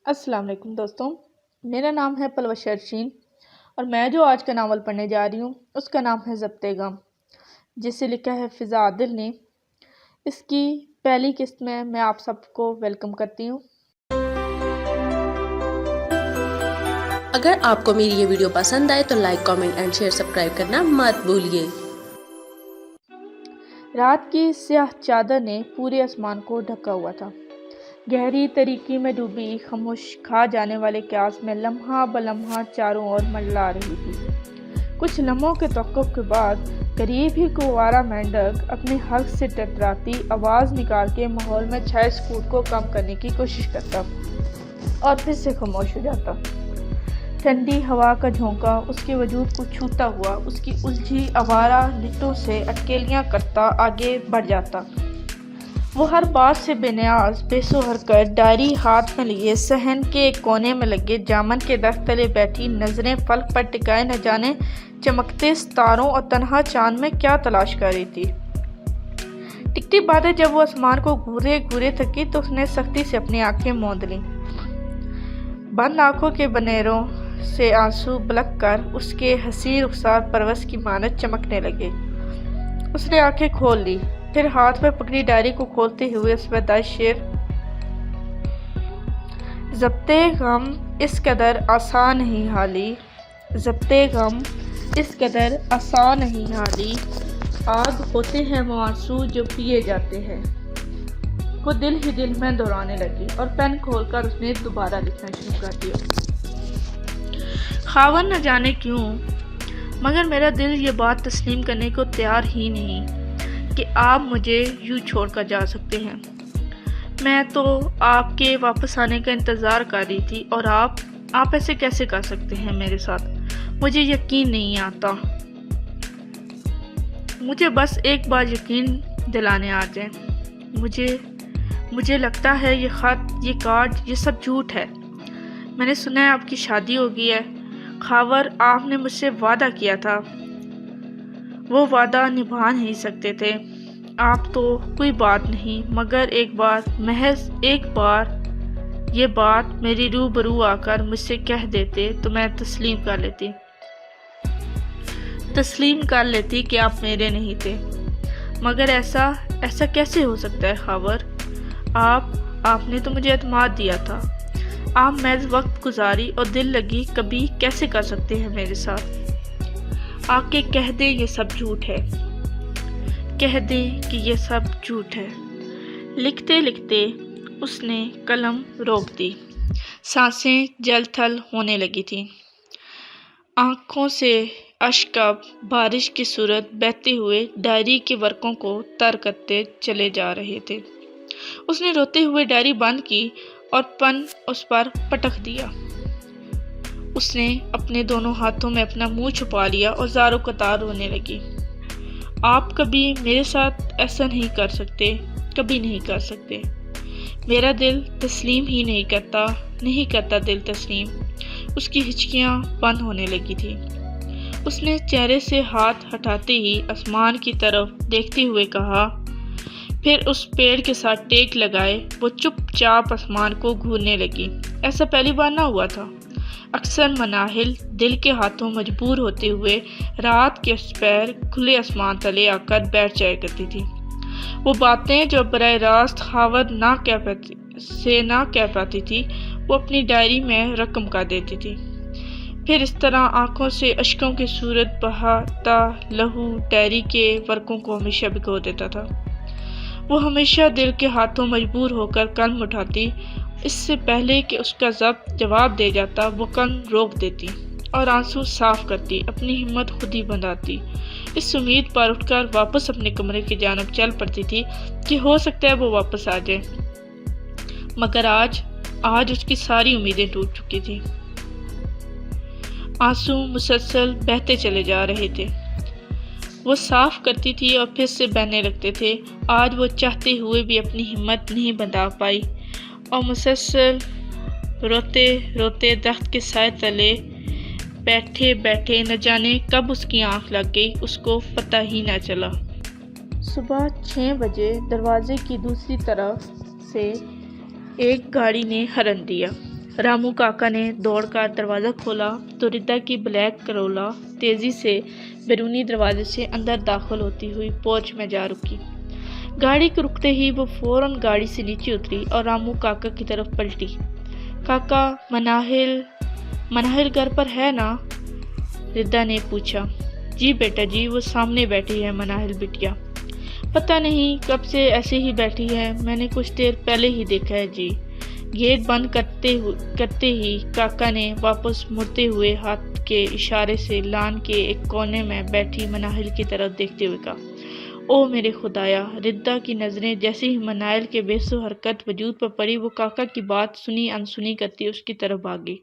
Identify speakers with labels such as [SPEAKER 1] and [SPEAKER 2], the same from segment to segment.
[SPEAKER 1] السلام علیکم دوستوں، میرا نام ہے پلوش شرشین اور میں جو آج کا ناول پڑھنے جا رہی ہوں اس کا نام ہے ضبط غم، جسے لکھا ہے فضا عادل نے۔ اس کی پہلی قسط میں آپ سب کو ویلکم کرتی ہوں۔
[SPEAKER 2] اگر آپ کو میری یہ ویڈیو پسند آئے تو like, comment and share subscribe کرنا مت بھولیے۔
[SPEAKER 1] رات کی سیاہ چادر نے پورے آسمان کو ڈھکا ہوا تھا۔ گہری تاریکی میں ڈوبی خاموش کھا جانے والے قیاس میں لمحہ بلمحہ چاروں اور منڈلا رہی تھی۔ کچھ لمحوں کے توقف کے بعد قریب ہی کوارا مینڈک اپنے حلق سے ٹٹراتی آواز نکال کے ماحول میں چھائے سکوت کو کم کرنے کی کوشش کرتا اور پھر سے خاموش ہو جاتا۔ ٹھنڈی ہوا کا جھونکا اس کے وجود کو چھوتا ہوا اس کی الجھی آوارہ لٹوں سے اٹکیلیاں کرتا آگے بڑھ جاتا۔ وہ ہر بات سے بے نیاز بے سو حرکت ڈائری ہاتھ میں لیے صحن کے ایک کونے میں لگے جامن کے درخت تلے بیٹھی نظریں فلک پر ٹکائے نہ جانے چمکتے ستاروں اور تنہا چاند میں کیا تلاش کر رہی تھی۔ ٹکتی باتیں جب وہ آسمان کو گھورے گھورے تھکی تو اس نے سختی سے اپنی آنکھیں موند لیں۔ بند آنکھوں کے بنیروں سے آنسو بلک کر اس کے حسین رخسار پروس کی مانند چمکنے لگے۔ اس نے آنکھیں کھول لی، پھر ہاتھ میں پکڑی ڈائری کو کھولتے ہوئے اس میں دس شعر: ضبط غم اس قدر آسان نہیں حالی، ضبط غم اس قدر آسان نہیں حالی، آگ ہوتے ہیں وہ آنسو جو پیے جاتے ہیں، کو دل ہی دل میں دہرانے لگی اور پین کھول کر اس نے دوبارہ لکھنا شروع کر دیا۔ خاوند نہ جانے کیوں مگر میرا دل یہ بات تسلیم کرنے کو تیار ہی نہیں کہ آپ مجھے یوں چھوڑ کر جا سکتے ہیں۔ میں تو آپ کے واپس آنے کا انتظار کر رہی تھی اور آپ ایسے کیسے کر سکتے ہیں میرے ساتھ؟ مجھے یقین نہیں آتا۔ مجھے بس ایک بار یقین دلانے آ جائیں۔ مجھے لگتا ہے یہ خط، یہ کارڈ، یہ سب جھوٹ ہے۔ میں نے سنا ہے آپ کی شادی ہو گئی ہے۔ خاور آپ نے مجھ سے وعدہ کیا تھا، وہ وعدہ نبھا نہیں سکتے تھے آپ تو کوئی بات نہیں مگر ایک بار، محض ایک بار یہ بات میری روبرو آ کر مجھ سے کہہ دیتے تو میں تسلیم کر لیتی کہ آپ میرے نہیں تھے۔ مگر ایسا کیسے ہو سکتا ہے خاور؟ آپ نے تو مجھے اعتماد دیا تھا۔ آپ محض وقت گزاری اور دل لگی کبھی کیسے کر سکتے ہیں میرے ساتھ؟ آ کے کہہ دیں یہ سب جھوٹ ہے، کہہ دیں کہ یہ سب جھوٹ ہے۔ لکھتے لکھتے اس نے قلم روک دی، سانسیں جل تھل ہونے لگی تھیں، آنکھوں سے اشک اب بارش کی صورت بہتے ہوئے ڈائری کے ورقوں کو تر کرتے چلے جا رہے تھے۔ اس نے روتے ہوئے ڈائری بند کی اور پن اس پر پٹک دیا۔ اس نے اپنے دونوں ہاتھوں میں اپنا منہ چھپا لیا اور زاروں قطار رونے لگی۔ آپ کبھی میرے ساتھ ایسا نہیں کر سکتے، کبھی نہیں کر سکتے۔ میرا دل تسلیم ہی نہیں کرتا دل تسلیم۔ اس کی ہچکیاں بند ہونے لگی تھی۔ اس نے چہرے سے ہاتھ ہٹاتے ہی آسمان کی طرف دیکھتے ہوئے کہا، پھر اس پیڑ کے ساتھ ٹیک لگائے وہ چپ چاپ آسمان کو گھورنے لگی۔ ایسا پہلی بار نہ ہوا تھا۔ اکثر مناہل دل کے ہاتھوں مجبور ہوتے ہوئے رات کے پیر کھلے آسمان تلے آ کر بیٹھ جایا کرتی تھی۔ وہ باتیں جو براہ راست خاور نہ کہہ پاتی تھی وہ اپنی ڈائری میں رقم کر دیتی تھی۔ پھر اس طرح آنکھوں سے اشکوں کی صورت بہاتا لہو ڈائری کے ورقوں کو ہمیشہ بھگو دیتا تھا۔ وہ ہمیشہ دل کے ہاتھوں مجبور ہو کر قلم اٹھاتی، اس سے پہلے کہ اس کا ضبط جواب دے جاتا وہ قلم روک دیتی اور آنسو صاف کرتی، اپنی ہمت خود ہی بندھاتی، اس امید پر اٹھ کر واپس اپنے کمرے کی جانب چل پڑتی تھی کہ ہو سکتا ہے وہ واپس آ جائے۔ مگر آج اس کی ساری امیدیں ٹوٹ چکی تھی۔ آنسو مسلسل بہتے چلے جا رہے تھے۔ وہ صاف کرتی تھی اور پھر سے بہنے لگتے تھے۔ آج وہ چاہتے ہوئے بھی اپنی ہمت نہیں بندھا پائی اور مسلسل روتے روتے درخت کے سائے تلے بیٹھے نہ جانے کب اس کی آنکھ لگ گئی، اس کو پتہ ہی نہ چلا۔ صبح 6 بجے دروازے کی دوسری طرف سے ایک گاڑی نے ہارن دیا۔ رامو کاکا نے دوڑ کر دروازہ کھولا تو ردا کی بلیک کرولا تیزی سے بیرونی دروازے سے اندر داخل ہوتی ہوئی پورچ میں جا رکی۔ گاڑی کے رکتے ہی وہ فوراً گاڑی سے نیچے اتری اور رامو کاکا کی طرف پلٹی۔ کاکا، مناہل گھر پر ہے نا؟ ردا نے پوچھا۔ جی بیٹا جی، وہ سامنے بیٹھی ہے مناہل بٹیا۔ پتہ نہیں کب سے ایسے ہی بیٹھی ہے، میں نے کچھ دیر پہلے ہی دیکھا ہے جی۔ گیٹ بند کرتے ہی کاکا نے واپس مڑتے ہوئے ہاتھ کے اشارے سے لان کے ایک کونے میں بیٹھی مناہل کی طرف دیکھتے ہوئے کہا، او میرے خدایا! ردا کی نظریں جیسے ہی مناہل کے بے سو حرکت وجود پر پڑی، وہ کاکا کی بات سنی انسنی کرتی اس کی طرف بھاگی۔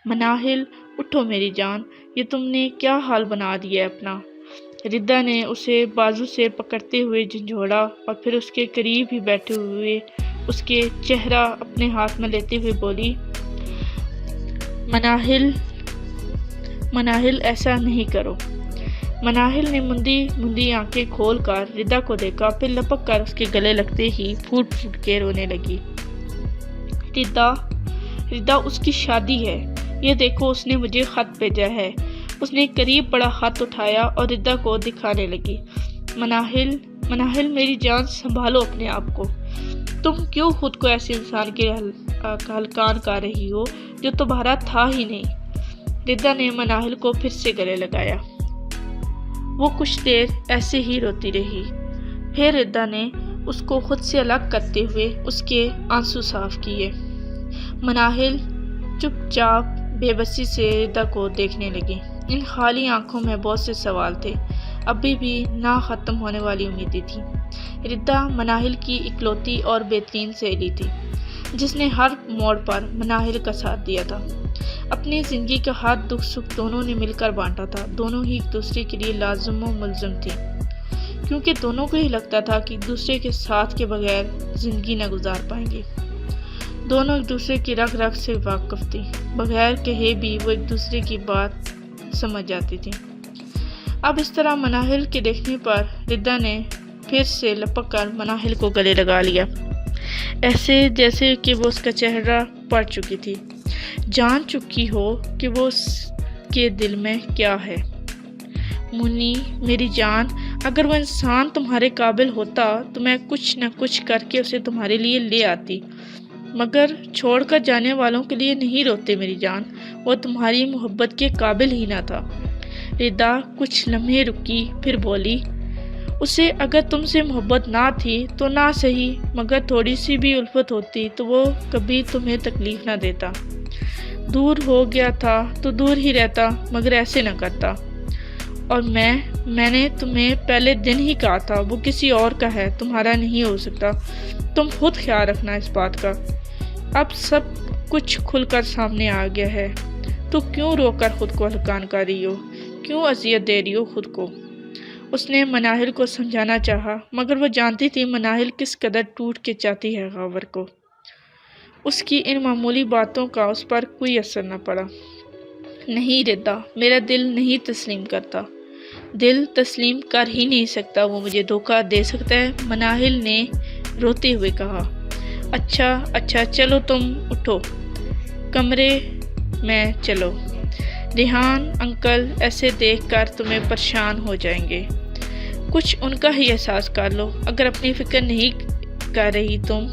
[SPEAKER 1] مناہل، اٹھو میری جان، یہ تم نے کیا حال بنا دیا ہے اپنا؟ ردا نے اسے بازو سے پکڑتے ہوئے جھنجھوڑا اور پھر اس کے قریب ہی بیٹھے ہوئے اس کے چہرہ اپنے ہاتھ میں لیتے ہوئے بولی، مناہل ایسا نہیں کرو۔ مناہل نے مندی آنکھیں کھول کر ردا کو دیکھا، پھر لپک کر اس کے گلے لگتے ہی پھوٹ پھوٹ کے رونے لگی۔ ردا اس کی شادی ہے، یہ دیکھو اس نے مجھے خط بھیجا ہے۔ اس نے قریب بڑا ہاتھ اٹھایا اور ردا کو دکھانے لگی۔ مناہل میری جان، سنبھالو اپنے آپ کو۔ تم کیوں خود کو ایسے انسان کے ہلکان کر رہی ہو جو تمہارا تھا ہی نہیں؟ ردا نے مناہل کو پھر سے گلے لگایا۔ وہ کچھ دیر ایسے ہی روتی رہی، پھر ردا نے اس کو خود سے الگ کرتے ہوئے اس کے آنسو صاف کیے۔ مناہل چپ چاپ بے بسی سے ردا کو دیکھنے لگی۔ ان خالی آنکھوں میں بہت سے سوال تھے، ابھی بھی نہ ختم ہونے والی امیدیں تھیں۔ ردا مناہل کی اکلوتی اور بہترین سہیلی تھی، جس نے ہر موڑ پر مناہل کا ساتھ دیا تھا۔ اپنی زندگی کا ہر دکھ سکھ دونوں نے مل کر بانٹا تھا۔ دونوں ہی ایک دوسرے کے لیے لازم و ملزم تھے، کیونکہ دونوں کو ہی لگتا تھا کہ ایک دوسرے کے ساتھ کے بغیر زندگی نہ گزار پائیں گے۔ دونوں ایک دوسرے کی رگ رگ سے واقف تھی، بغیر کہے بھی وہ ایک دوسرے کی بات سمجھ جاتی تھی۔ اب اس طرح مناہل کے دیکھنے پر ردا نے پھر سے لپک کر مناہل کو گلے لگا لیا، ایسے جیسے کہ وہ اس کا چہرہ پڑ چکی تھی، جان چکی ہو کہ وہ اس کے دل میں کیا ہے۔ منی میری جان، اگر وہ انسان تمہارے قابل ہوتا تو میں کچھ نہ کچھ کر کے اسے تمہارے لیے لے آتی، مگر چھوڑ کر جانے والوں کے لیے نہیں روتے میری جان، وہ تمہاری محبت کے قابل ہی نہ تھا۔ ردا کچھ لمحے رکی، پھر بولی، اسے اگر تم سے محبت نہ تھی تو نہ صحیح، مگر تھوڑی سی بھی الفت ہوتی تو وہ کبھی تمہیں تکلیف نہ دیتا۔ دور ہو گیا تھا تو دور ہی رہتا، مگر ایسے نہ کرتا۔ اور میں نے تمہیں پہلے دن ہی کہا تھا وہ کسی اور کا ہے، تمہارا نہیں ہو سکتا۔ تم خود خیال رکھنا اس بات کا۔ اب سب کچھ کھل کر سامنے آ گیا ہے، تو کیوں رو کر خود کو ہلکان کر رہی ہو، کیوں اذیت دے رہی ہو خود کو؟ اس نے مناہل کو سمجھانا چاہا، مگر وہ جانتی تھی مناہل کس قدر ٹوٹ کے چاہتی ہے خاور کو۔ اس کی ان معمولی باتوں کا اس پر کوئی اثر نہ پڑا۔ نہیں ردا، میرا دل نہیں تسلیم کرتا، دل تسلیم کر ہی نہیں سکتا، وہ مجھے دھوکہ دے سکتا ہے، مناہل نے روتے ہوئے کہا۔ اچھا چلو تم اٹھو، کمرے میں چلو، ریحان انکل ایسے دیکھ کر تمہیں پریشان ہو جائیں گے، کچھ ان کا ہی احساس کر لو، اگر اپنی فکر نہیں کر رہی تم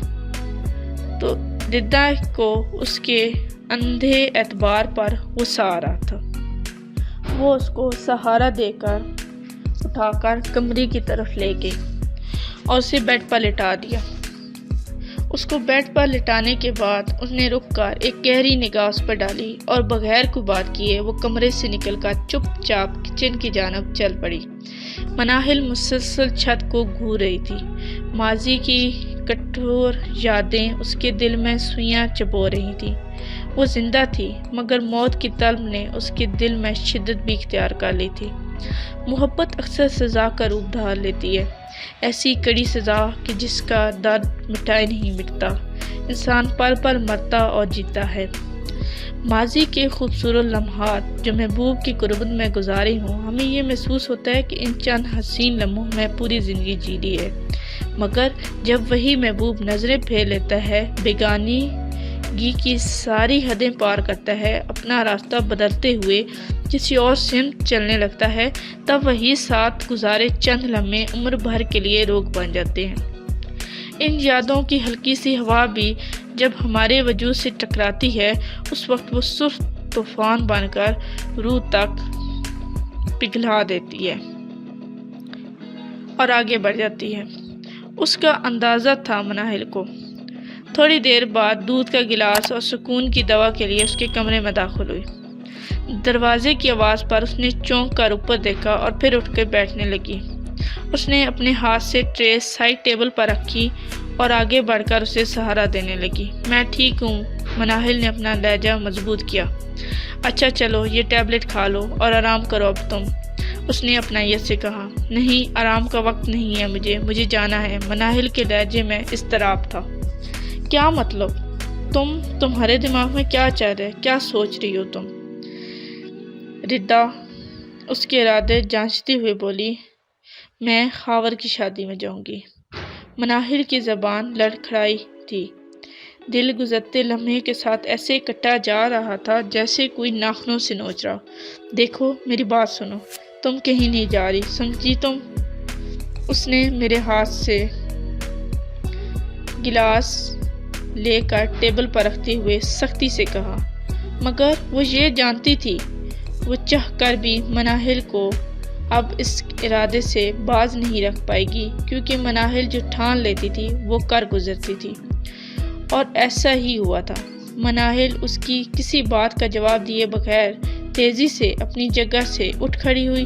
[SPEAKER 1] تو۔ ردا کو اس کے اندھے اعتبار پر غصہ آ رہا تھا۔ وہ اس کو سہارا دے کر اٹھا کر کمرے کی طرف لے گئی اور اسے بیڈ پر لٹا دیا۔ اس کو بیڈ پر لٹانے کے بعد اس نے رک کر ایک گہری نگاہ اس پر ڈالی اور بغیر کوئی بات کیے وہ کمرے سے نکل کر چپ چاپ کچن کی جانب چل پڑی۔ مناہل مسلسل چھت کو گھور رہی تھی، ماضی کی کٹھور یادیں اس کے دل میں سوئیاں چبو رہی تھیں۔ وہ زندہ تھی، مگر موت کی طلب نے اس کے دل میں شدت بھی اختیار کر لی تھی۔ محبت اکثر سزا کا روپ دھار لیتی ہے، ایسی کڑی سزا کہ جس کا درد مٹائے نہیں مٹتا، انسان پل پل مرتا اور جیتا ہے۔ ماضی کے خوبصورت لمحات جو محبوب کی قربت میں گزارے ہوں، ہمیں یہ محسوس ہوتا ہے کہ ان چند حسین لمحوں میں پوری زندگی جی لی ہے، مگر جب وہی محبوب نظریں پھیر لیتا ہے بیگانی گی کی ساری حدیں پار کرتا ہے، اپنا راستہ بدلتے ہوئے کسی اور سمت چلنے لگتا ہے، تب وہی ساتھ گزارے چند لمحے عمر بھر کے لیے روک بن جاتے ہیں۔ ان یادوں کی ہلکی سی ہوا بھی جب ہمارے وجود سے ٹکراتی ہے، اس وقت وہ سرخ طوفان بن کر روح تک پگھلا دیتی ہے اور آگے بڑھ جاتی ہے۔ اس کا اندازہ تھا مناہل کو۔ تھوڑی دیر بعد دودھ کا گلاس اور سکون کی دوا کے لیے اس کے کمرے میں داخل ہوئی۔ دروازے کی آواز پر اس نے چونک کر اوپر دیکھا اور پھر اٹھ کر بیٹھنے لگی۔ اس نے اپنے ہاتھ سے ٹرے سائڈ ٹیبل پر رکھی اور آگے بڑھ کر اسے سہارا دینے لگی۔ میں ٹھیک ہوں، مناہل نے اپنا لہجہ مضبوط کیا۔ اچھا چلو یہ ٹیبلٹ کھا لو اور آرام کرو اب تم، اس نے اپنائیت سے کہا۔ نہیں، آرام کا وقت نہیں ہے، مجھے جانا ہے۔ مناہل کے لہجے میں اضطراب تھا۔ کیا مطلب؟ تمہارے دماغ میں کیا چل رہا ہے؟ کیا سوچ رہی ہو تم؟ ردا اس کے ارادے جانچتی ہوئے بولی، میں خاور کی شادی میں جاؤں گی۔ مناہل کی زبان لڑکھڑائی تھی۔ دل گزرتے لمحے کے ساتھ ایسے کٹا جا رہا تھا جیسے کوئی ناخنوں سے نوچ رہا۔ دیکھو میری بات سنو، تم کہیں نہیں جا رہی، سمجھی تم؟ اس نے میرے ہاتھ سے گلاس لے کر ٹیبل پر رکھتے ہوئے سختی سے کہا، مگر وہ یہ جانتی تھی، وہ چاہ کر بھی مناہل کو اب اس ارادے سے باز نہیں رکھ پائے گی، کیونکہ مناہل جو ٹھان لیتی تھی وہ کر گزرتی تھی۔ اور ایسا ہی ہوا تھا۔ مناہل اس کی کسی بات کا جواب دیے بغیر تیزی سے اپنی جگہ سے اٹھ کھڑی ہوئی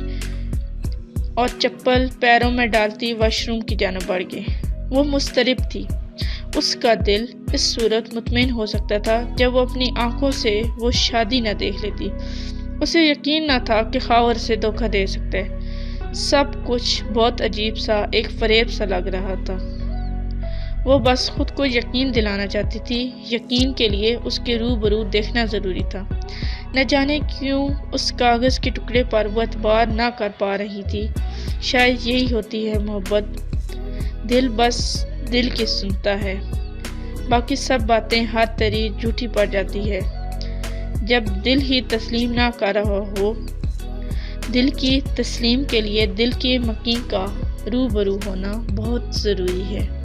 [SPEAKER 1] اور چپل پیروں میں ڈالتی واش روم کی جانب بڑھ گئی۔ وہ مضطرب تھی۔ اس کا دل اس صورت مطمئن ہو سکتا تھا جب وہ اپنی آنکھوں سے وہ شادی نہ دیکھ لیتی۔ اسے یقین نہ تھا کہ خاور سے دھوکہ دے سکتا ہے۔ سب کچھ بہت عجیب سا، ایک فریب سا لگ رہا تھا۔ وہ بس خود کو یقین دلانا چاہتی تھی۔ یقین کے لیے اس کے روبرو دیکھنا ضروری تھا۔ نہ جانے کیوں اس کاغذ کے ٹکڑے پر وہ اعتبار نہ کر پا رہی تھی۔ شاید یہی ہوتی ہے محبت، دل بس دل کی سنتا ہے، باقی سب باتیں ہر طرح جھوٹی پڑ جاتی ہے۔ جب دل ہی تسلیم نہ کر رہا ہو، دل کی تسلیم کے لیے دل کے مکین کا روبرو ہونا بہت ضروری ہے۔